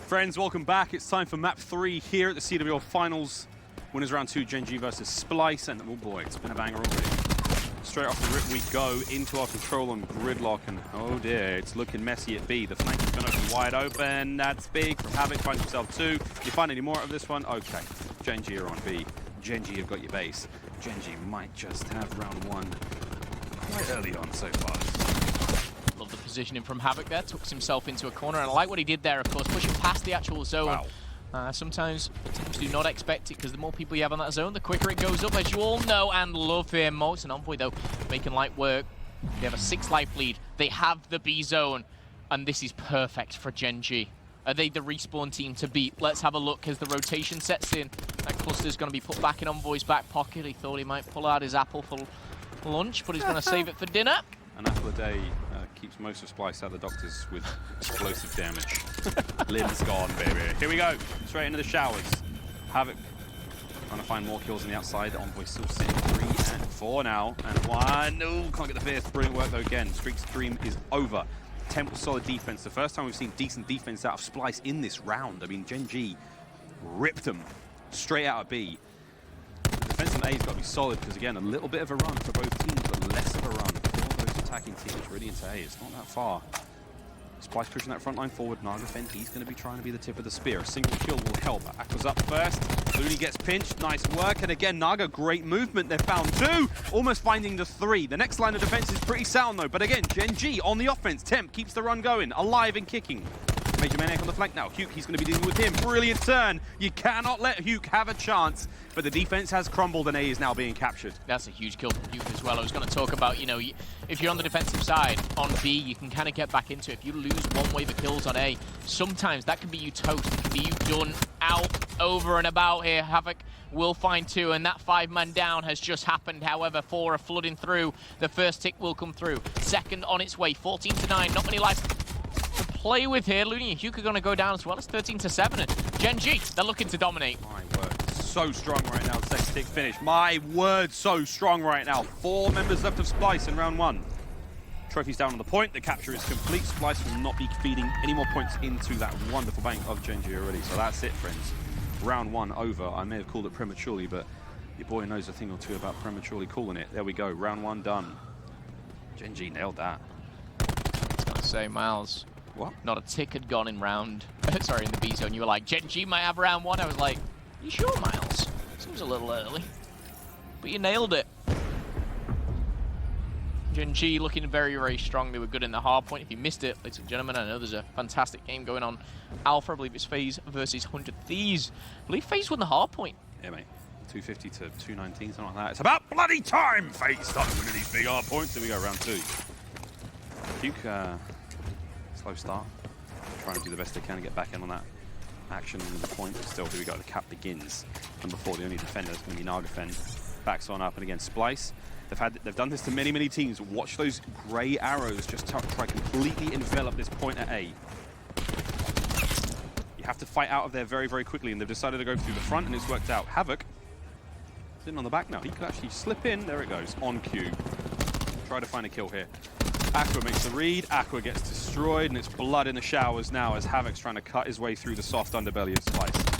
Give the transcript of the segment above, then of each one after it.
Friends, welcome back. It's time for MAP3 here at the CWL Finals. Winners round 2, Gen.G versus Splyce, and oh boy, it's been a banger already. Straight off the rip we go into our control on gridlock, and oh dear, it's looking messy at B. The flank is going to be wide open. That's big from Havoc, finds himself 2. You find any more of this one? Okay, Gen.G are on B. Gen.G have got your base. Gen.G might just have round 1 quite early on so far. Love the positioning from Havoc there, tucks himself into a corner, and I like what he did there, of course, pushing past the actual zone. Wow. Sometimes teams do not expect it, because the more people you have on that zone, the quicker it goes up, as you all know, and love him. It's an Envoy, though, making light work. They have a 6-life lead. They have the B zone, and this is perfect for Gen.G. Are they the respawn team to beat? Let's have a look as the rotation sets in. That cluster's going to be put back in Envoy's back pocket. He thought he might pull out his apple for lunch, but he's going to save it for dinner. An apple a day keeps most of Splyce out of the doctors with explosive damage. Limb's gone, baby. Here we go. Straight into the showers. Havoc trying to find more kills on the outside. The Envoy still sitting 3 and 4 now. And 1. No, can't get the fifth. Brilliant work, though, again. Streak's dream is over. Temple solid defense. The first time we've seen decent defense out of Splyce in this round. I mean, Gen.G ripped them straight out of B. The defense on A has got to be solid because, again, a little bit of a run for both teams, but less of a run for those attacking teams really into A. It's not that far. Splyce pushing that front line forward. Nagafen, he's going to be trying to be the tip of the spear. A single kill will help. Aqua's up first. Looney gets pinched. Nice work. And again, Naga, great movement. They've found 2. Almost finding the 3. The next line of defense is pretty sound, though. But again, Gen.G on the offense. Temp keeps the run going. Alive and kicking. Major Maniac on the flank now. Huke, he's going to be dealing with him. Brilliant turn. You cannot let Huke have a chance. But the defense has crumbled and A is now being captured. That's a huge kill from Huke as well. I was going to talk about, you know, if you're on the defensive side on B, you can kind of get back into it. If you lose one wave of kills on A, sometimes that can be you toast. It can be you done out, over and about here. Havoc will find 2, and that 5-man down has just happened. However, 4 are flooding through. The first tick will come through. Second on its way, 14-9. Not many lives to play with here. Looney and Huke are going to go down as well. It's 13-7. And Gen.G, they're looking to dominate. My word. So strong right now. Second tick finish. My word, so strong right now. 4 members left of Splyce in round 1. Trophy's down on the point. The capture is complete. Splyce will not be feeding any more points into that wonderful bank of Gen.G already. So that's it, friends. Round 1 over. I may have called it prematurely, but your boy knows a thing or two about prematurely calling it. There we go. Round 1 done. Gen.G nailed that. I was going to say, Miles. What? Not a tick had gone in round... sorry, in the B zone. You were like, Gen.G might have round 1. I was like, you sure, Miles? Seems a little early. But you nailed it. Gen.G looking very, very strong. They were good in the hard point. If you missed it, ladies and gentlemen, I know there's a fantastic game going on. Alpha, I believe it's FaZe versus 100 Thieves. I believe FaZe won the hard point. Yeah, mate. 250 to 219, something like that. It's about bloody time FaZe started winning these big hard points. Here we go, round 2. Duke, slow start. Trying to do the best they can to get back in on that action into the point. But still, here we go. The cap begins. Number 4, the only defender is going to be Nagafen. Backs on up, and again, Splyce. They've done this to many, many teams. Watch those grey arrows just try completely envelop this point at A. You have to fight out of there very, very quickly, and they've decided to go through the front, and it's worked out. Havoc sitting on the back now. He could actually slip in. There it goes, on cue. Try to find a kill here. Aqua makes the read. Aqua gets destroyed, and it's blood in the showers now as Havoc's trying to cut his way through the soft underbelly of Splyce.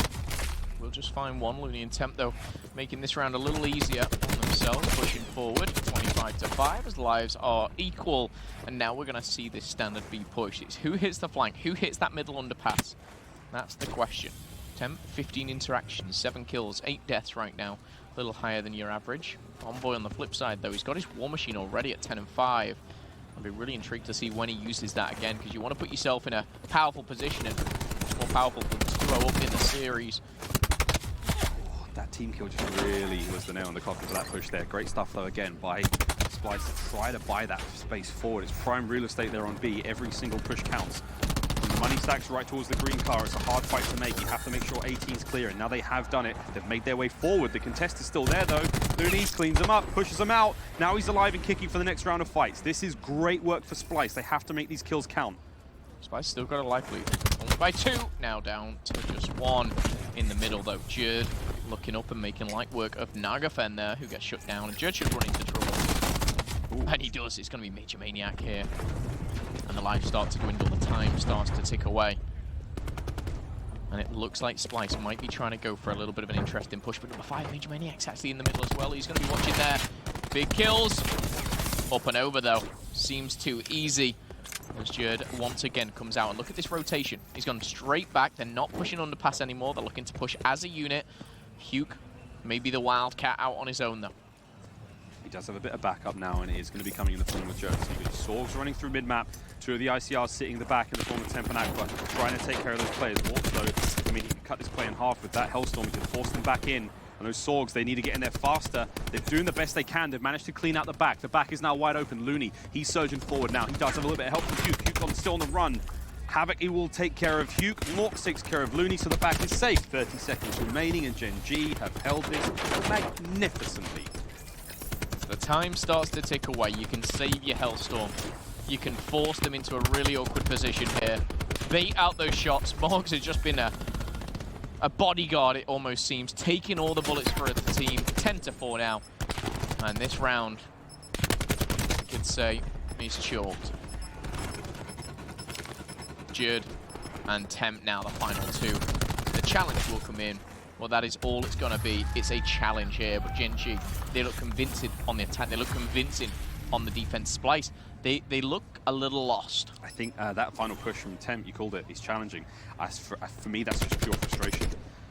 We'll just find 1. Looney and Temp, though, making this round a little easier on themselves, pushing forward, 25-5, as lives are equal. And now we're going to see this standard B push. It's who hits the flank, who hits that middle underpass. That's the question. Temp, 15 interactions, 7 kills, 8 deaths right now. A little higher than your average. Envoy on the flip side, though, he's got his War Machine already at 10-5. I'd be really intrigued to see when he uses that again, because you want to put yourself in a powerful position, and more powerful to throw up in the series. That team kill just really was the nail in the coffin for that push there. Great stuff, though, again, by Splyce to try to buy that space forward. It's prime real estate there on B. Every single push counts. When the money stacks right towards the green car, it's a hard fight to make. You have to make sure 18's clear, and now they have done it. They've made their way forward. The contest is still there, though. Looney cleans them up, pushes them out. Now he's alive and kicking for the next round of fights. This is great work for Splyce. They have to make these kills count. Splyce still got a life lead. Only by 2. Now down to just 1 in the middle, though. Jerd looking up and making light work of Nagafen there, who gets shut down. And Jerd should run into trouble. Ooh. And he does. It's going to be Major Maniac here. And the lives start to dwindle. The time starts to tick away. And it looks like Splyce might be trying to go for a little bit of an interesting push, but number 5, Major Maniac's actually in the middle as well. He's going to be watching there. Big kills. Up and over, though. Seems too easy. As Jerd once again comes out. And look at this rotation. He's gone straight back. They're not pushing underpass anymore. They're looking to push as a unit. Huke, maybe the Wildcat out on his own, though. He does have a bit of backup now, and it is going to be coming in the form of Jerd. So you've got Sorgs running through mid-map, 2 of the ICRs sitting in the back in the form of Temp and Aqua, trying to take care of those players. Morts, though, I mean, he can cut this play in half with that Hellstorm. He can force them back in. And those Sorgs, they need to get in there faster. They're doing the best they can. They've managed to clean out the back. The back is now wide open. Looney, he's surging forward now. He does have a little bit of help from Huke. Huke still on the run. Havoc, he will take care of Huke. Morks takes care of Looney, so the back is safe. 30 seconds remaining, and Gen.G have held this magnificently. The time starts to tick away. You can save your Hellstorm. You can force them into a really awkward position here. Bait out those shots. Morgs has just been a bodyguard, it almost seems, taking all the bullets for the team. 10-4 now. And this round, I could say, is chalked. Jerd and Temp now, the final 2. The challenge will come in. Well, that is all it's going to be. It's a challenge here, but Gen.G, they look convincing on the attack. They look convincing on the defense. Splyce, they look a little lost. I think that final push from Temp, you called it, is challenging. For me, that's just pure frustration.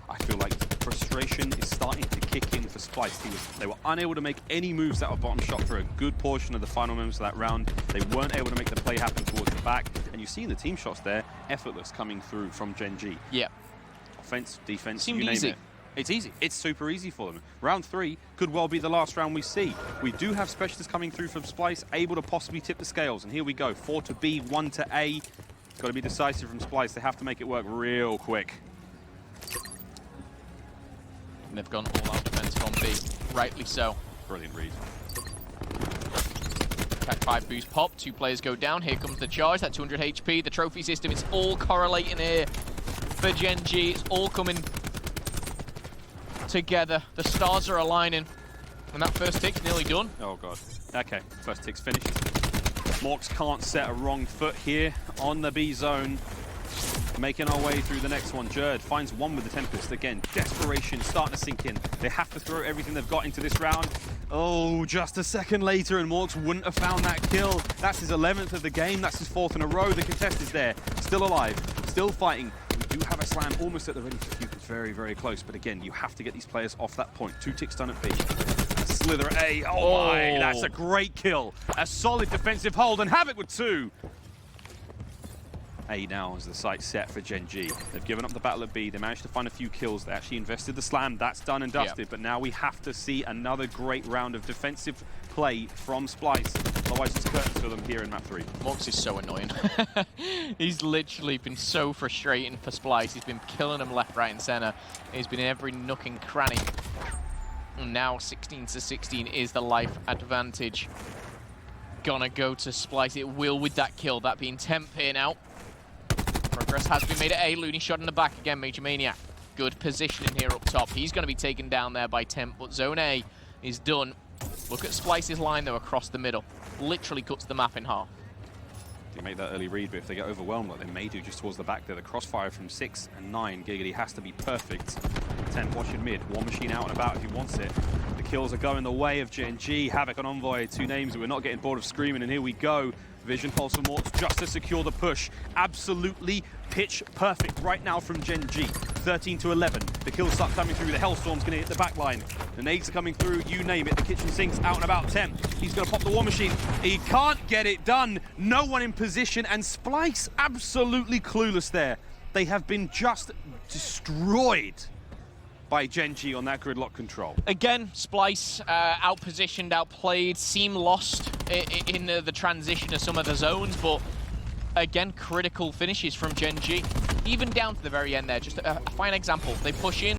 I feel like frustration is starting to kick in for Splyce. They were unable to make any moves that were bottom shot for a good portion of the final moments of that round. They weren't able to make the play happen towards the back. And you see in the team shots there, effortless coming through from Gen.G. Yeah. Offense, defense, Seemed you name easy. it. It's easy. It's super easy for them. Round 3 could well be the last round we see. We do have specialists coming through from Splyce, able to possibly tip the scales. And here we go. 4 to B, 1 to A. Got to be decisive from Splyce. They have to make it work real quick. And they've gone all-out defense from B. Rightly so. Brilliant read. Attack 5 boost pop. 2 players go down. Here comes the charge. That 200 HP. The trophy system, it's all correlating here for Gen.G. It's all coming together. The stars are aligning. And that first tick's nearly done. Oh, God. Okay, first tick's finished. Morks can't set a wrong foot here on the B zone. Making our way through the next one. Jerd finds one with the Tempest. Again, desperation starting to sink in. They have to throw everything they've got into this round. Oh, just a second later and Morks wouldn't have found that kill. That's his 11th of the game. That's his 4th in a row. The contest is there. Still alive. Still fighting. We do have a slam almost at the ready for Huke. It's very, very close. But again, you have to get these players off that point. 2 ticks done at B. Slither A. Oh my, that's a great kill. A solid defensive hold, and Havoc with 2. A now is the site set for Gen.G. They've given up the battle at B. They managed to find a few kills. They actually invested the slam. That's done and dusted. Yep. But now we have to see another great round of defensive play from Splyce. Otherwise, it's curtains for them here in MAP3. Morks is so annoying. He's literally been so frustrating for Splyce. He's been killing them left, right, and center. He's been in every nook and cranny. And now 16-16 is the life advantage. Gonna go to Splyce. It will with that kill. That being Temp here now. Progress has been made at A. Looney shot in the back again. Major Maniac. Good positioning here up top. He's going to be taken down there by Temp, but Zone A is done. Look at Splyce's line, though, across the middle. Literally cuts the map in half. They make that early read, but if they get overwhelmed, like they may do just towards the back there, the crossfire from 6 and 9, Giggity has to be perfect. Temp watching mid. War Machine out and about if he wants it. The kills are going the way of Gen.G. Havoc on Envoy. 2 names that we're not getting bored of screaming, and here we go. Vision pulse for Morts just to secure the push. Absolutely pitch perfect right now from Gen.G. 13 to 11. The kills start coming through. The Hellstorm's going to hit the back line. The nades are coming through. You name it. The kitchen sink's out and about. Temp. He's going to pop the War Machine. He can't get it done. No one in position. And Splyce absolutely clueless there. They have been just destroyed by Gen.G on that gridlock control. Again, Splyce outpositioned, outplayed, seemed lost in the transition of some of the zones, but again, critical finishes from Gen.G. Even down to the very end there, just a fine example. They push in.